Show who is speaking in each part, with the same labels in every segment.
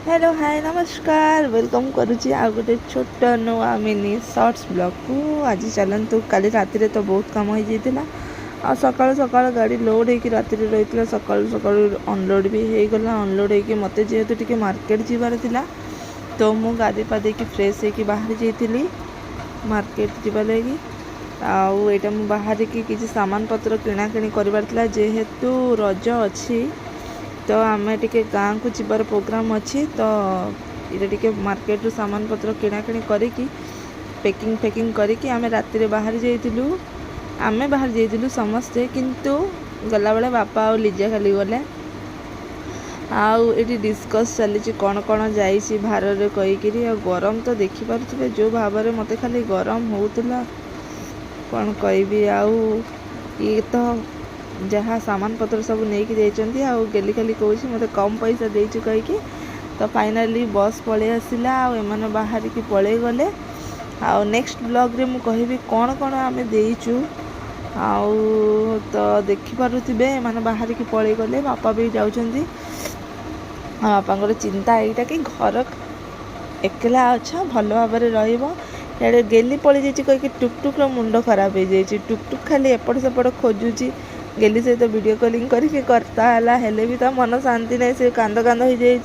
Speaker 1: Hello hi नमस्कार welcome करुच्ची आ गोटे छोट नुआ मिनी शॉर्ट्स ब्लॉग को आज चलतु काली राति तो बहुत कम हो जाता आ सकाल सकाल गाड़ी लोड होकर राति रही सकाल सकाल अनलोड भी हो गला अनलोड होकर मत जेहेतु टी मार्केट जीवार था तो मु गाधे पादे फ्रेश होकर बाहर जाइली मार्केट जीवा लगी आईटा मु बाहर की किसी सामान पत्र किणाकिणी कर जेहेतु रज अच्छी तो आम टे गाँव को जीवार प्रोग्राम अच्छी तो ये टे मार्केट रू सामान पत्र किणाकिणी करी पैकिंग फैकिंग करी आम राति बाहर जाइलु आम बाहर जाइलु समस्ते किंतु गला बेले बापा आ लिजा खाली गले आठी डिस्कस चली कौन कौन जाइए भार कहीकि गरम तो देखिपे जो भाव में मत खाली गरम होता कौन कहि ये तो जहाँ सामान पत्र सब नहीं जाइए आ गेली खाली कौच मत कम पैसा देचु कहीकि तो फाइनाली बस पलि आसला आने बाहर की पलि गले आ नेक्स्ट ब्लॉग रे मु कहि कौन कौन आम देचु तो देखिपे मैंने बाहर की पलि गले बापा भी जाऊँगी बापा चिंता यहीटा कि घर एकला अच्छा भल भाव रे गेली पलि जाइए कहीं टुकटुक मुंड खराब हो जाए टुकटुक खाली एपट सेपट खोजुची गेली सहित वीडियो कॉलिंग करके करता है भी तो मन शांति नहीं से कांद कांद हो जाए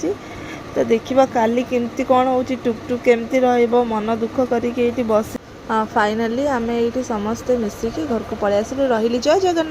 Speaker 1: तो देखा काली केमती कौन हो टुकटुक केमती मन दुख करके बस फाइनाली आम ये समस्ते मिसिकी घर को पलि आसिलु रही जय जगन्नाथ।